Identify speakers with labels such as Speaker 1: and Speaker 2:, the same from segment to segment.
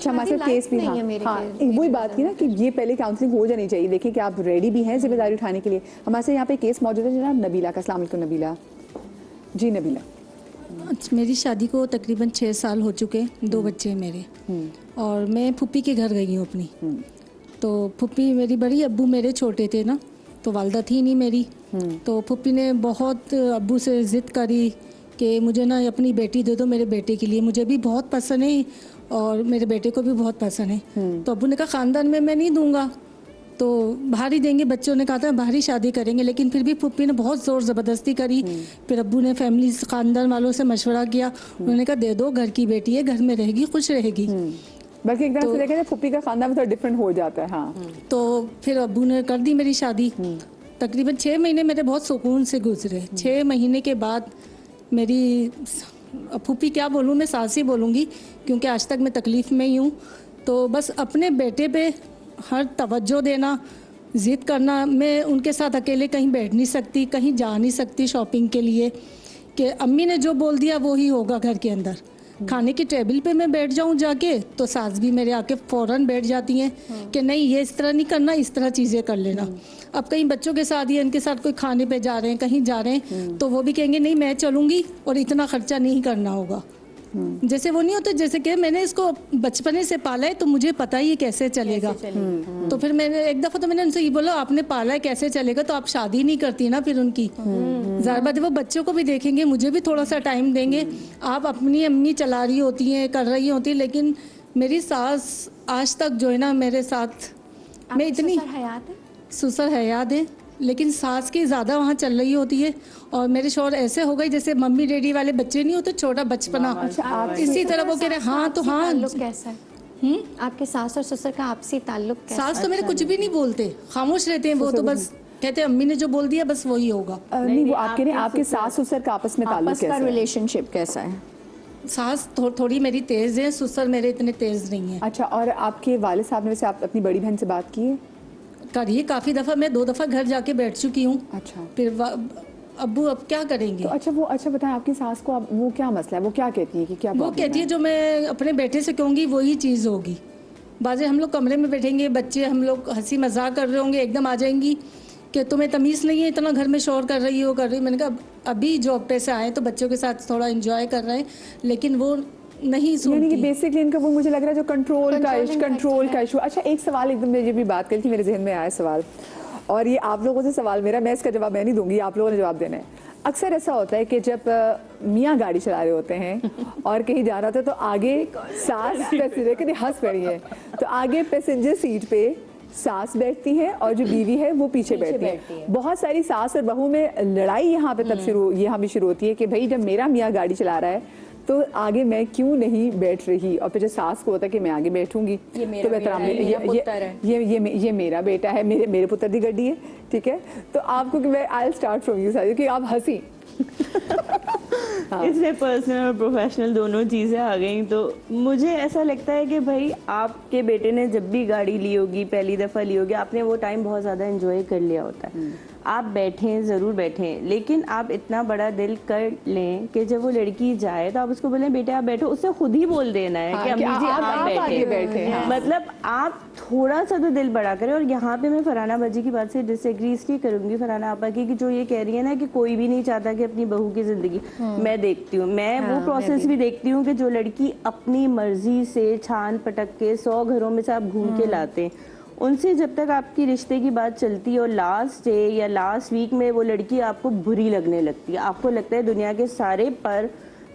Speaker 1: अच्छा हमारे साथ केस भी हाँ वही बात की ना कि ये पहले काउंसलिंग हो जानी चाहिए। देखिए कि आप रेडी भी हैं जिम्मेदारी उठाने के लिए। हमारे साथ यहाँ पे केस मौजूद है जनाब नबीला का। अस्सलाम वालेकुम नबीला जी। नबीला
Speaker 2: मेरी शादी को तकरीबन 6 साल हो चुके, 2 बच्चे हैं मेरे, और मैं फुप्पी के घर गई हूँ अपनी। तो फुप्पी मेरी बड़ी, अब्बू मेरे छोटे थे ना, तो वालदा थी नहीं मेरी। तो फुप्पी ने बहुत अब्बू से ज़िद करी कि मुझे ना अपनी बेटी दे दो मेरे बेटे के लिए, मुझे भी बहुत पसंद है और मेरे बेटे को भी बहुत पसंद है। तो अब्बू ने कहा ख़ानदान में मैं नहीं दूंगा, तो बाहर ही देंगे। बच्चों ने कहा था बाहर ही शादी करेंगे, लेकिन फिर भी फुप्पी ने बहुत ज़ोर ज़बरदस्ती करी। फिर अब्बू ने फैमिली ख़ानदान वालों से मशवरा किया, उन्होंने कहा दे दो, घर की बेटी है, घर में रहेगी, खुश रहेगी।
Speaker 1: बल्कि एक तरह से देखें फुप्पी का खानदान में थोड़ा डिफरेंट हो जाता है। हाँ
Speaker 2: तो फिर अब्बू ने कर दी मेरी शादी। तकरीबन 6 महीने मेरे बहुत सुकून से गुजरे। 6 महीने के बाद मेरी फुप्पी, क्या बोलूँ मैं, सास ही बोलूँगी, क्योंकि आज तक मैं तकलीफ़ में ही हूँ। तो बस अपने बेटे पे हर तवज्जो देना, ज़िद करना। मैं उनके साथ अकेले कहीं बैठ नहीं सकती, कहीं जा नहीं सकती शॉपिंग के लिए, कि अम्मी ने जो बोल दिया वो ही होगा घर के अंदर। खाने की टेबल पे मैं बैठ जाऊं जाके, तो सास भी मेरे आके फ़ौरन बैठ जाती हैं कि नहीं ये इस तरह नहीं करना, इस तरह चीज़ें कर लेना। अब कहीं बच्चों के साथ या इनके साथ कोई खाने पे जा रहे हैं, कहीं जा रहे हैं, तो वो भी कहेंगे नहीं मैं चलूँगी और इतना ख़र्चा नहीं करना होगा। जैसे वो नहीं होता, जैसे कि मैंने इसको बचपने से पाला है तो मुझे पता ही है कैसे चलेगा। तो फिर मैंने एक दफ़ा तो मैंने उनसे ये बोला, आपने पाला है कैसे चलेगा, तो आप शादी नहीं करती ना फिर उनकी। ज़ाहिर बात है वो बच्चों को भी देखेंगे, मुझे भी थोड़ा सा टाइम देंगे। आप अपनी अम्मी चला रही होती हैं, कर रही होती, लेकिन मेरी सास आज तक जो है ना मेरे साथ, मैं इतनी सुसर हयात है, लेकिन सास की ज़्यादा वहाँ चल रही होती है। और मेरे शौहर ऐसे हो गए जैसे मम्मी डैडी वाले बच्चे नहीं होते, छोटा बचपना, इसी तरह वो कह रहे हाँ तो हाँ।
Speaker 3: कैसा है आपके सास और ससुर का आपसी ताल्लुक कैसा?
Speaker 2: सास तो मेरे कुछ भी नहीं बोलते, खामोश रहते हैं वो, तो बस कहते हैं अम्मी ने जो बोल दिया बस वही होगा।
Speaker 1: नहीं वो आपके सास ससुर का आपस में ताल्लुक कैसा है,
Speaker 3: रिलेशनशिप कैसा है?
Speaker 2: सास थोड़ी मेरी तेज़ है, ससुर मेरे इतने तेज़ नहीं है।
Speaker 1: अच्छा, और आपके वालिद साहब ने वैसे आप अपनी बड़ी बहन से बात की है?
Speaker 2: करिए, काफ़ी दफ़ा, मैं 2 दफ़ा घर जाके बैठ चुकी हूँ।
Speaker 1: अच्छा,
Speaker 2: फिर अब्बू अब क्या करेंगे?
Speaker 1: तो अच्छा बताएं आपकी सास को अब वो क्या मसला है, वो क्या कहती है कि क्या?
Speaker 2: वो कहती है जो मैं अपने बेटे से कहूँगी वही चीज़ होगी। बाज़े हम लोग कमरे में बैठेंगे, बच्चे हम लोग हंसी मजाक कर रहे होंगे, एकदम आ जाएंगी कि तुम्हें तमीज़ नहीं है, इतना घर में शोर कर रही हो कर रही। मैंने कहा अभी जॉब पे से आए तो बच्चों के साथ थोड़ा इंजॉय कर रहे हैं, लेकिन वो नहीं सुनती।
Speaker 1: यानी कि बेसिकली इनका वो मुझे लग रहा है जो कंट्रोल का इशू। अच्छा, एक सवाल एकदम मुझे भी बात करी थी, मेरे जहन में आया सवाल, और ये आप लोगों से सवाल मेरा, मैं इसका जवाब मैं नहीं दूंगी, आप लोगों ने जवाब देना है। अक्सर ऐसा होता है कि जब मियाँ गाड़ी चला रहे होते हैं और कहीं जा रहा होता है तो आगे सास पैसेंजर हंस पड़ी है, तो आगे पैसेंजर सीट पे सास बैठती है और जो बीवी है वो पीछे बैठती है। बहुत सारी सास और बहू में लड़ाई यहाँ पे तब शुरू होती है कि भाई जब मेरा मियाँ गाड़ी चला रहा है तो आगे मैं क्यों नहीं बैठ रही, और फिर जो सास को होता है कि मैं आगे बैठूंगी तो बेहतराम ये मेरा बेटा है, मेरे पुत्र की गड्डी है, ठीक है। तो आपको कि मैं आई स्टार्ट फ्रॉम यू सारी कि आप हंसी
Speaker 4: इसमें पर्सनल और प्रोफेशनल दोनों चीज़ें आ गई। तो मुझे ऐसा लगता है कि भाई आपके बेटे ने जब भी गाड़ी ली होगी, पहली दफ़ा ली होगी, आपने वो टाइम बहुत ज़्यादा एंजॉय कर लिया होता है। आप बैठें, ज़रूर बैठें, लेकिन आप इतना बड़ा दिल कर लें कि जब वो लड़की जाए तो आप उसको बोलें बेटे आप बैठो, उससे खुद ही बोल देना है कि अम्मी जी आप बैठे। मतलब आप थोड़ा सा तो दिल बड़ा करें। और यहाँ पे मैं फरहाना बाजी की बात से डिसएग्री इसलिए करूँगी, फरहाना आपा की, कि जो ये कह रही है ना कि कोई भी नहीं चाहता कि अपनी बहू की ज़िंदगी, मैं देखती हूँ, मैं वो प्रोसेस भी देखती हूँ कि जो लड़की अपनी मर्जी से छान पटक के 100 घरों में से आप घूम के लाते हैं, उनसे जब तक आपकी रिश्ते की बात चलती है और लास्ट डे या लास्ट वीक में वो लड़की आपको बुरी लगने लगती है, आपको लगता है दुनिया के सारे पर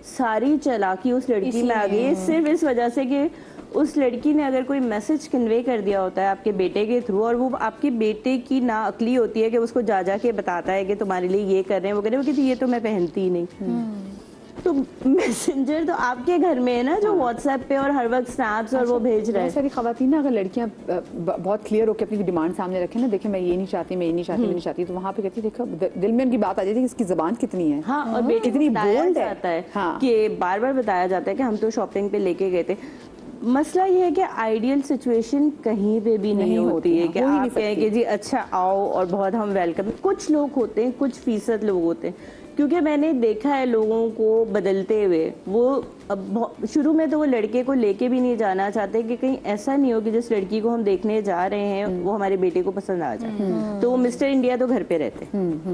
Speaker 4: सारी चालाकी उस लड़की में आ गई है, सिर्फ इस वजह से कि उस लड़की ने अगर कोई मैसेज कन्वे कर दिया होता है आपके बेटे के थ्रू, और वो आपके बेटे की नाअक्ली होती है कि उसको जा के बताता है कि तुम्हारे लिए ये कर रहे हैं, वो कह रहे हैं, वो कहती ये तो मैं पहनती ही नहीं। तो मैसेंजर तो आपके घर में है ना, जो व्हाट्सएप पे और हर वक्त स्नैप्स और वो भेज रहे हैं।
Speaker 1: सारी खवातीन ना अगर लड़कियां बहुत क्लियर होकर अपनी डिमांड सामने रखें ना, देखें मैं ये नहीं चाहती, मैं ये नहीं चाहती, मैं नहीं चाहती, तो वहाँ पे कहती देखो दिल में उनकी बात आ जाती है कि इसकी ज़बान कितनी है।
Speaker 4: हाँ, और बेटी
Speaker 1: कितनी बोल्ड
Speaker 4: है कि बार बार बताया जाता है कि हम तो शॉपिंग पे लेके गए थे। मसला ये है कि आइडियल सिचुएशन कहीं पे भी नहीं होती है कि आप कहें कि जी अच्छा आओ और बहुत हम वेलकम। कुछ लोग होते हैं, कुछ फीसद लोग होते हैं क्योंकि मैंने देखा है लोगों को बदलते हुए। वो अब शुरू में तो वो लड़के को लेके भी नहीं जाना चाहते कि कहीं ऐसा नहीं हो कि जिस लड़की को हम देखने जा रहे हैं वो हमारे बेटे को पसंद आ जाए। तो वो मिस्टर इंडिया तो घर पे रहते,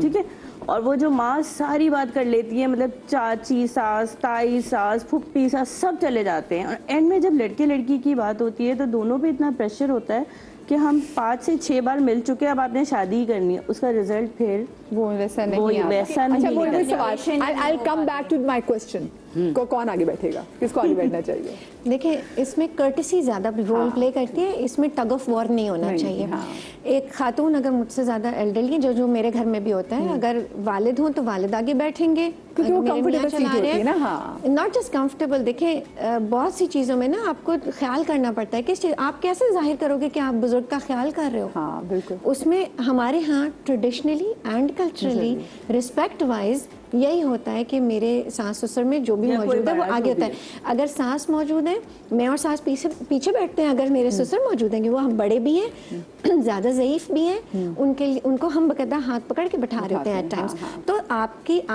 Speaker 4: ठीक है। और वो जो माँ सारी बात कर लेती है, मतलब चाची सास, ताई सास, फुप्पी सास सब चले जाते हैं। और एंड में जब लड़के लड़की की बात होती है तो दोनों पे इतना प्रेशर होता है कि हम 5 से 6 बार मिल चुके हैं, अब आपने शादी ही करनी है, उसका रिजल्ट फिर
Speaker 1: वो वैसा नहीं
Speaker 4: वो
Speaker 1: आता।
Speaker 4: वैसा
Speaker 1: अच्छा,
Speaker 4: नहीं
Speaker 1: वही
Speaker 4: निकलता।
Speaker 1: सवाल। I'll come back to my question. को कौन आगे बैठेगा, किसको आगे बैठना चाहिए?
Speaker 3: देखिए, इसमें कर्टसी ज़्यादा रोल प्ले करती है, इसमें टग ऑफ वॉर नहीं होना चाहिए।
Speaker 1: हाँ।
Speaker 3: एक खातून अगर मुझसे ज़्यादा एल्डरली, जो मेरे घर में भी होता है, अगर वालिद हों तो वालिद आगे बैठेंगे
Speaker 1: क्योंकि वो
Speaker 3: मेरे मियाँ
Speaker 1: comfortable
Speaker 3: चला
Speaker 1: seat
Speaker 3: रहे
Speaker 1: होती है
Speaker 3: हैं।
Speaker 1: ना, हाँ।
Speaker 3: नॉट जस्ट कंफर्टेबल, देखिए बहुत सी चीज़ों में ना आपको ख्याल करना पड़ता है कि आप कैसे जाहिर करोगे कि आप बुजुर्ग का ख्याल कर रहे हो।
Speaker 1: हाँ बिल्कुल।
Speaker 3: उसमें हमारे यहाँ traditionally and culturally respect wise यही होता है कि मेरे सास ससुर में जो भी
Speaker 4: या कोई
Speaker 3: मौजूद है वो
Speaker 4: बड़ा
Speaker 3: आगे
Speaker 4: जो
Speaker 3: होता है। अगर सास मौजूद है, मैं और सास पीछे बैठते हैं, अगर मेरे ससुर मौजूद हैं कि वो हम बड़े भी हैं ज़्यादा ज़ईफ भी हैं, उनको हम बकायदा हाथ पकड़ के बैठा रहे होते हैं एट टाइम्स। तो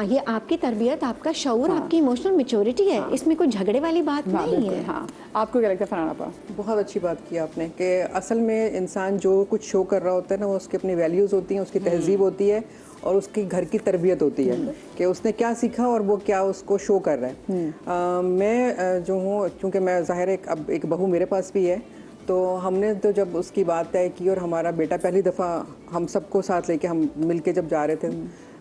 Speaker 3: ये आपकी तरबियत, आपका शऊर, आपकी इमोशनल मेच्योरिटी है, इसमें कोई झगड़े वाली बात नहीं है।
Speaker 1: हाँ, आपको क्या लगता है फरहान आपा?
Speaker 5: बहुत अच्छी बात की आपने कि असल में इंसान जो कुछ शो कर रहा होता है ना, वो उसकी अपनी वैल्यूज़ होती हैं, उसकी तहजीब होती है और उसकी घर की तरबियत होती है कि उसने क्या सीखा और वो क्या उसको शो कर रहा है। मैं जो हूँ, चूँकि मैं ज़ाहिर है अब एक बहू मेरे पास भी है, तो हमने तो जब उसकी बात तय की और हमारा बेटा पहली दफ़ा हम सबको साथ लेके हम मिलके जब जा रहे थे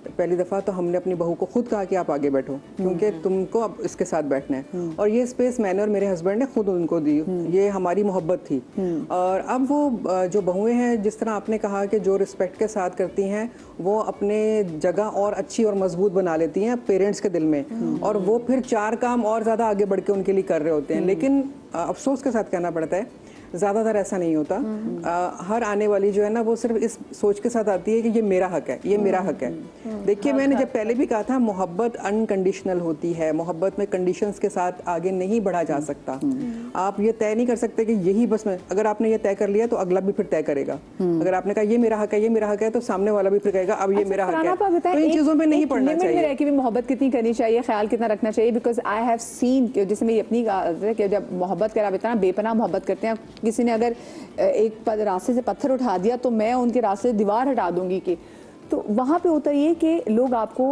Speaker 5: पहली दफ़ा, तो हमने अपनी बहू को खुद कहा कि आप आगे बैठो क्योंकि तुमको अब इसके साथ बैठना है। और ये स्पेस मैंने और मेरे हस्बैंड ने खुद उनको दी, ये हमारी मोहब्बत थी। और अब वो जो बहुएं हैं, जिस तरह आपने कहा कि जो रिस्पेक्ट के साथ करती हैं वो अपने जगह और अच्छी और मजबूत बना लेती हैं पेरेंट्स के दिल में, और वो फिर 4 काम और ज़्यादा आगे बढ़ के उनके लिए कर रहे होते हैं। लेकिन अफसोस के साथ कहना पड़ता है ज़्यादातर ऐसा नहीं होता। हर आने वाली जो है ना वो सिर्फ इस सोच के साथ आती है कि ये मेरा हक है, ये मेरा हक है। देखिए, मैंने जब पहले भी कहा था, मोहब्बत अनकंडीशनल होती है, मोहब्बत में कंडीशंस के साथ आगे नहीं बढ़ा जा सकता। आप ये तय नहीं कर सकते कि यही बस मैं, अगर आपने ये तय कर लिया तो अगला भी फिर तय करेगा। अगर आपने कहा ये मेरा हक है, ये मेरा हक है, तो सामने वाला भी फिर कहेगा अब ये मेरा हक है। तो इन चीज़ों में नहीं पड़ना चाहिए।
Speaker 1: रह के भी मोहब्बत कितनी करनी चाहिए, ख्याल कितना रखना चाहिए। बिकॉज आई हैव सीन कि जैसे मैं अपनी कि जब मोहब्बत करा इतना बेपनाह मोहब्बत करते हैं, किसी ने अगर एक रास्ते से पत्थर उठा दिया तो मैं उनके रास्ते से दीवार हटा दूंगी कि, तो वहाँ पे होता ये कि लोग आपको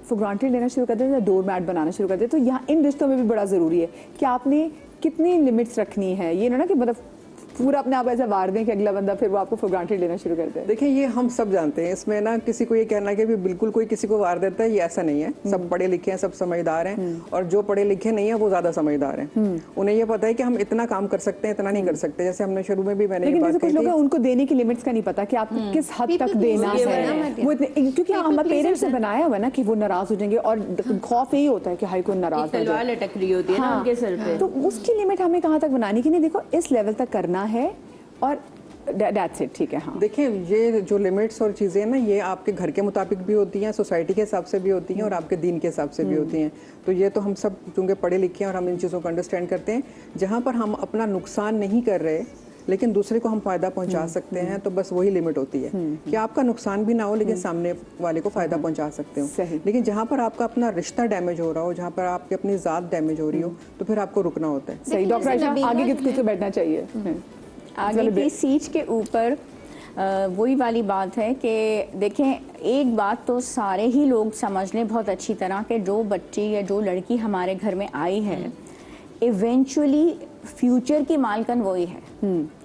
Speaker 1: फॉर ग्रांटेड लेना शुरू कर देते हैं, डोर मैट बनाना शुरू कर देते हैं। तो यहाँ इन रिश्तों में भी बड़ा ज़रूरी है कि आपने कितनी लिमिट्स रखनी है। ये ना कि मतलब पूरा अपने आप ऐसा वार दें कि अगला बंदा फिर वो आपको फॉर ग्रांटेड लेना शुरू करता है।
Speaker 5: देखिए, ये हम सब जानते हैं, इसमें ना किसी को ये कहना कि भी बिल्कुल कोई किसी को वार देता है, ये ऐसा नहीं है। सब पढ़े लिखे हैं, सब समझदार हैं, और जो पढ़े लिखे नहीं है वो ज़्यादा समझदार हैं। उन्हें ये पता है कि हम इतना काम कर सकते हैं, इतना नहीं कर सकते। जैसे हमने शुरू में भी मैंने ये बात कही थी,
Speaker 1: उनको देने की लिमिट्स का नहीं पता कि आपको किस हद तक देना है। वो क्योंकि हमारे पेरेंट्स ने बनाया हुआ है ना कि वो नाराज हो जाएंगे, और खौफ यही होता है कि हाई कोई नाराज हो
Speaker 4: तलवार
Speaker 1: जाए,
Speaker 4: लटक रही होती है ना उनके सर पे।
Speaker 1: तो उसकी लिमिट हमें कहाँ तक बनानी कि नहीं, देखो इस लेवल तक करना है और दैट्स इट, ठीक है। हाँ,
Speaker 5: देखिए, ये जो लिमिट्स और चीज़ें हैं ना, ये आपके घर के मुताबिक भी होती हैं, सोसाइटी के हिसाब से भी होती हैं, और आपके दीन के हिसाब से भी होती हैं। तो ये तो हम सब चूँकि पढ़े लिखे हैं और हम इन चीज़ों को अंडरस्टैंड करते हैं। जहाँ पर हम अपना नुकसान नहीं कर रहे लेकिन दूसरे को हम फ़ायदा पहुंचा सकते हैं, तो बस वही लिमिट होती है कि आपका नुकसान भी ना हो लेकिन सामने वाले को फ़ायदा पहुंचा सकते हो। लेकिन जहाँ पर आपका अपना रिश्ता डैमेज हो रहा हो, जहाँ पर आपकी अपनी ज़ात डैमेज हो रही हो, तो फिर आपको रुकना होता है।
Speaker 1: सही। डॉक्टर आयशा, आगे किसको बैठना चाहिए?
Speaker 6: आगे की सीट के ऊपर वही वाली बात है कि देखें, एक बात तो सारे ही लोग समझ लें बहुत अच्छी तरह कि जो बच्ची या जो लड़की हमारे घर में आई है, इवेंचुअली फ्यूचर की मालकन वही है।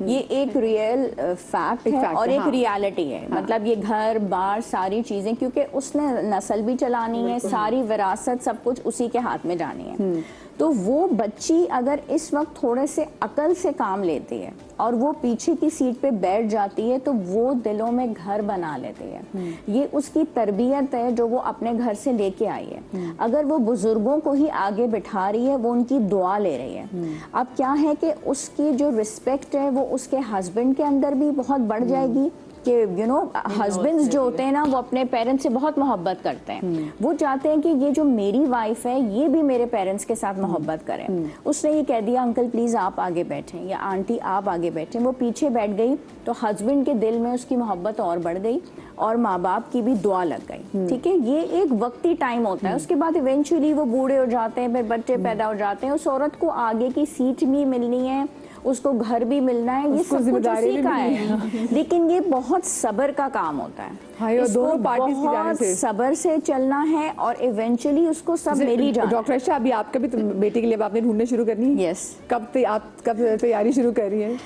Speaker 6: ये एक रियल फैक्ट है और एक रियलिटी है। मतलब ये घर बार सारी चीज़ें, क्योंकि उसने नस्ल भी चलानी है, सारी विरासत सब कुछ उसी के हाथ में जानी है। तो वो बच्ची अगर इस वक्त थोड़े से अकल से काम लेती है और वो पीछे की सीट पे बैठ जाती है, तो वो दिलों में घर बना लेती है। ये उसकी तरबियत है जो वो अपने घर से लेके आई है। अगर वो बुजुर्गों को ही आगे बिठा रही है, वो उनकी दुआ ले रही है। अब क्या है कि उसकी जो रिस्पेक्ट है वो उसके हस्बैंड के अंदर भी बहुत बढ़ जाएगी कि यू नो हस्बैंड्स जो होते हैं ना वो अपने पेरेंट्स से बहुत मोहब्बत करते हैं, वो चाहते हैं कि ये जो मेरी वाइफ है ये भी मेरे पेरेंट्स के साथ मोहब्बत करें। उसने ये कह दिया अंकल प्लीज़ आप आगे बैठें या आंटी आप आगे बैठें, वो पीछे बैठ गई तो हस्बैंड के दिल में उसकी मोहब्बत और बढ़ गई और माँ बाप की भी दुआ लग गई। ठीक है, ये एक वक्ती टाइम होता है, उसके बाद इवेंचुअली वो बूढ़े हो जाते हैं, फिर बच्चे पैदा हो जाते हैं, उस औरत को आगे की सीट भी मिलनी है, उसको घर भी मिलना है, ये सब कुछ उसी का है। लेकिन ये बहुत सब्र का काम होता है,
Speaker 1: हाँ, ये
Speaker 6: इसको
Speaker 1: दोनों पार्टीज की जाने
Speaker 6: बहुत
Speaker 1: से
Speaker 6: सब्र से चलना है और इवेंचुअली उसको सब मिल ही जाना है।
Speaker 1: डॉक्टर शाह, अभी आपका भी बेटे के लिए अब आपने ढूंढने शुरू करनी है?
Speaker 6: यस।
Speaker 1: आप कब तैयारी शुरू कर रही है?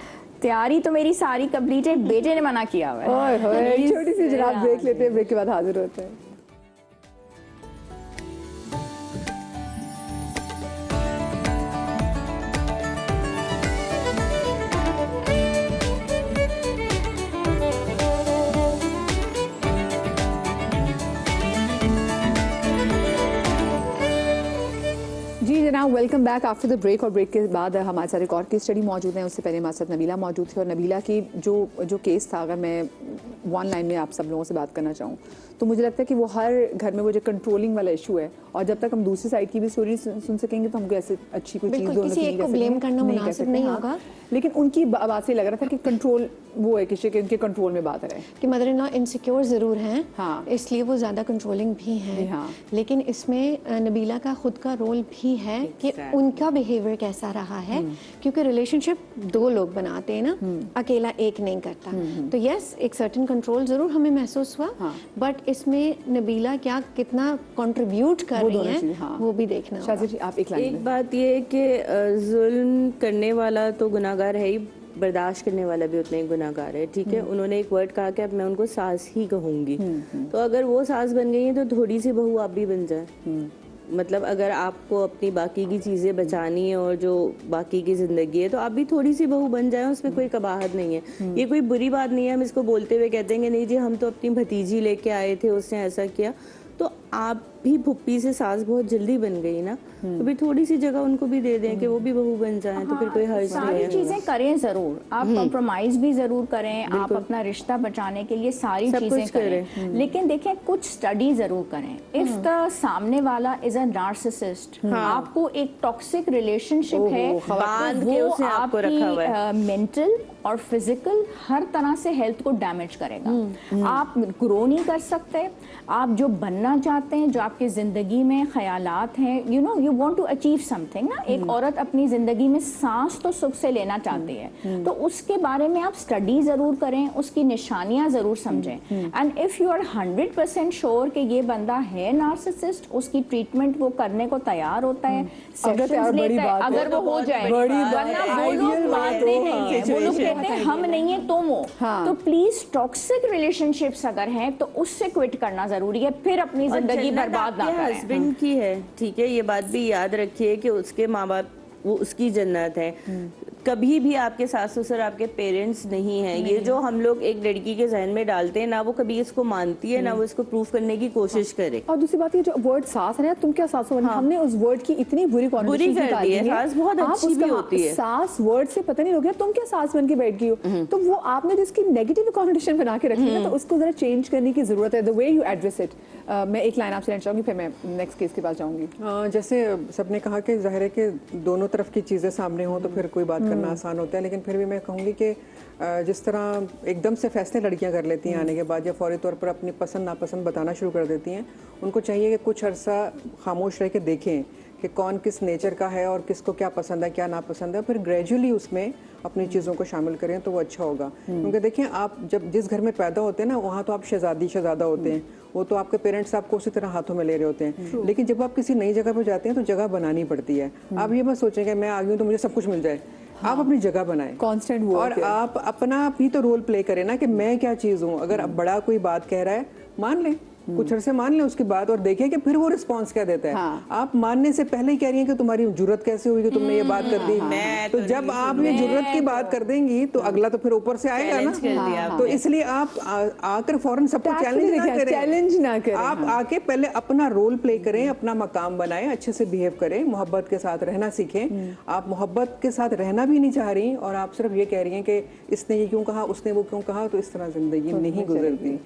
Speaker 6: तैयारी तो मेरी सारी कंप्लीट है, बेटे ने मना किया हुआ है।
Speaker 1: ओए होए, छोटी सी जनाब ब्रेक लेते हैं, ब्रेक के बाद हाजिर होते हैं। जी जनाब, welcome back after the break. और ब्रेक के बाद हमारे साथ एक और केस स्टडी मौजूद है। उससे पहले हमारे साथ नबीला मौजूद थी और नबीला की जो केस था, अगर मैं वन लाइन में आप सब लोगों से बात करना चाहूँ तो मुझे लगता है कि वो हर घर में वो जो कंट्रोलिंग वाला इशू है, और जब तक हम दूसरी साइड की भी स्टोरी सुन सकेंगे तो हमको ऐसे अच्छी कोई चीज़
Speaker 3: बिल्कुल,
Speaker 1: दोनों
Speaker 3: किसी
Speaker 1: की
Speaker 3: एक को
Speaker 1: नहीं कह
Speaker 3: blame
Speaker 1: सकते,
Speaker 3: करना
Speaker 1: नहीं कह
Speaker 3: मुनासिब
Speaker 1: सकते,
Speaker 3: नहीं
Speaker 1: हाँ।
Speaker 3: होगा।
Speaker 1: लेकिन उनकी बात से लग रहा था कि कंट्रोल वो है किसी के उनके कंट्रोल में बात रहे
Speaker 3: कि मदर इन लॉ इनसिक्योर ज़रूर हैं,
Speaker 1: हाँ।
Speaker 3: इसलिए वो ज़्यादा कंट्रोलिंग भी हैं,
Speaker 1: हाँ।
Speaker 3: लेकिन इसमें नबीला का खुद का रोल भी है कि उनका बिहेवियर कैसा रहा है, क्योंकि रिलेशनशिप दो लोग बनाते हैं ना, अकेला एक नहीं करता। तो यस, एक सर्टेन कंट्रोल ज़रूर हमें महसूस हुआ, बट इसमें नबीला क्या कितना कंट्रीब्यूट कर
Speaker 1: वो
Speaker 3: रही
Speaker 1: दोनों चीज़ें,
Speaker 3: हैं
Speaker 1: हाँ।
Speaker 3: वो भी देखना होगा।
Speaker 1: शाज़ी जी, आप एक लाइन
Speaker 4: एक
Speaker 1: में।
Speaker 4: बात ये है कि जुल्म करने वाला तो गुनाहगार है ही, बर्दाश्त करने वाला भी उतना ही गुनाहगार है। ठीक है, उन्होंने एक वर्ड कहा कि अब मैं उनको सास ही कहूँगी, तो अगर वो सास बन गई है तो थोड़ी सी बहू आप भी बन जाए। मतलब अगर आपको अपनी बाकी की चीज़ें बचानी है और जो बाकी की ज़िंदगी है तो आप भी थोड़ी सी बहू बन जाए, उसमें कोई कबाहत नहीं है। ये कोई बुरी बात नहीं है हम इसको बोलते हुए कहते हैं कि नहीं जी हम तो अपनी भतीजी लेके आए थे, उसने ऐसा किया। तो आप भी फुप्पी से सास बहुत जल्दी बन गई ना, तो भी थोड़ी सी जगह उनको भी दे दें कि वो भी बहू बन जाएं, तो फिर कोई हर्ज नहीं
Speaker 6: सारी
Speaker 4: है।
Speaker 6: चीजें करें जरूर, आप कॉम्प्रोमाइज भी जरूर करें, आप अपना रिश्ता बचाने के लिए सारी
Speaker 4: सब
Speaker 6: चीजें
Speaker 4: कुछ
Speaker 6: करें, लेकिन देखें कुछ स्टडी जरूर करें। इफ द सामने वाला इज अ नार्सिसिस्ट, आपको एक टॉक्सिक रिलेशनशिप है,
Speaker 4: बांध के
Speaker 6: वो
Speaker 4: उसने आपको रखा हुआ है।
Speaker 6: आपकी मेंटल और फिजिकल हर तरह से हेल्थ को डैमेज करेगा। आप ग्रो नहीं कर सकते, आप जो बनना चाहते हैं, जो आपकी जिंदगी में ख्यालात हैं, you know you want to achieve something ना। एक औरत अपनी जिंदगी में सांस तो सुख से लेना चाहती है, तो उसके बारे में आप स्टडी जरूर करें, उसकी निशानियां जरूर समझें। And if you are 100% sure कि ये बंदा है नार्सिसिस्ट, उसकी ट्रीटमेंट वो करने को तैयार होता है,
Speaker 1: अगर
Speaker 6: सेशंस
Speaker 1: बड़ी
Speaker 6: लेता है,
Speaker 1: बात है,
Speaker 6: अगर वो हो जाए,
Speaker 1: बड़ी
Speaker 6: वरना
Speaker 1: बात
Speaker 6: वो
Speaker 1: है,
Speaker 6: लोग
Speaker 1: ideal
Speaker 6: मानते
Speaker 1: बात
Speaker 6: नहीं
Speaker 1: हो,
Speaker 6: है, वो लोग
Speaker 1: situation।
Speaker 6: कहते हैं हम नहीं है तुम हो। तो प्लीज टॉक्सिक रिलेशनशिप्स अगर हैं तो उससे क्विट करना जरूरी है, फिर अपनी जिंदगी बर्बाद ना करें।
Speaker 4: हस्बैंड की है, ठीक है, ये बात भी याद रखिए कि उसके माँ बाप वो उसकी जन्नत है। कभी भी आपके सास ससुर आपके पेरेंट्स नहीं हैं। ये जो हम लोग एक लड़की के जहन में डालते हैं ना, वो कभी इसको मानती है ना वो इसको प्रूफ करने की कोशिश करे।
Speaker 1: और दूसरी बात ये जो वर्ड सास है ना, तुम क्या सास हो, हमने उस वर्ड की इतनी बुरी कॉन्नोटेशंस
Speaker 4: कर
Speaker 1: निकाल
Speaker 4: दी है।
Speaker 1: दी है।
Speaker 4: सास बहुत
Speaker 1: आप
Speaker 4: अच्छी भी
Speaker 1: उसका
Speaker 4: होती है।
Speaker 1: सास वर्ड से पता नहीं हो गया तुम क्या सास बन के बैठ गई हो, तो वो आपने जिसकी नेगेटिव कॉन्नोटेशन बना के रखी है ना, तो उसको जरा चेंज करने की जरूरत है, the way you address it. मैं एक लाइन आपसे लेना चाहूंगी, फिर मैं नेक्स्ट केस के पास जाऊंगी।
Speaker 5: जैसे सबने कहा कि जाहिर है कि दोनों तरफ की चीज़ें सामने हों तो फिर कोई बात करना आसान होता है, लेकिन फिर भी मैं कहूँगी कि जिस तरह एकदम से फैसले लड़कियां कर लेती हैं आने के बाद, या फौरी तौर पर अपनी पसंद नापसंद बताना शुरू कर देती हैं, उनको चाहिए कि कुछ अरसा खामोश रह के देखें कि कौन किस नेचर का है और किसको क्या पसंद है क्या नापसंद है, फिर ग्रेजुअली उसमें अपनी चीज़ों को शामिल करें तो वो अच्छा होगा। क्योंकि देखें, आप जब जिस घर में पैदा होते हैं ना, वहाँ तो आप शहज़ादा होते हैं, वो तो आपके पेरेंट्स आपको उसी तरह हाथों में ले रहे होते हैं। लेकिन जब आप किसी नई जगह पर जाते हैं तो जगह बनानी पड़ती है। आप ये मत सोचें कि मैं आ गई हूँ तो मुझे सब कुछ मिल जाए। आप अपनी जगह बनाएं,
Speaker 1: कांस्टेंट वो
Speaker 5: और आप अपना भी तो रोल प्ले करें ना कि मैं क्या चीज़ हूँ। अगर अब बड़ा कोई बात कह रहा है मान लें, कुछ अरसे मान लें उसकी बात और देखें कि फिर वो रिस्पॉन्स क्या देता है।
Speaker 1: हाँ।
Speaker 5: आप मानने से पहले ही कह रही हैं कि तुम्हारी जुर्रत कैसे हुई कि तुमने ये बात कर दी।
Speaker 4: मैं
Speaker 5: तो
Speaker 4: तो
Speaker 5: जब
Speaker 4: नहीं
Speaker 5: आप ये जुर्रत की बात कर देंगी तो अगला तो फिर ऊपर से आएगा
Speaker 4: Challenge कर दिया
Speaker 5: ना। तो इसलिए आप आकर फौरन सबको
Speaker 1: Tactfully
Speaker 5: चैलेंज ना
Speaker 1: देखें,
Speaker 5: करें,
Speaker 1: challenge ना करें,
Speaker 5: आप
Speaker 1: हाँ।
Speaker 5: आके पहले अपना रोल प्ले करें, अपना मकाम बनाएं, अच्छे से बिहेव करें, मोहब्बत के साथ रहना सीखें। आप मोहब्बत के साथ रहना भी नहीं चाह रही और आप सिर्फ ये कह रही हैं कि इसने ये क्यों कहा, उसने वो क्यों कहा, तो इस तरह जिंदगी नहीं गुजरती।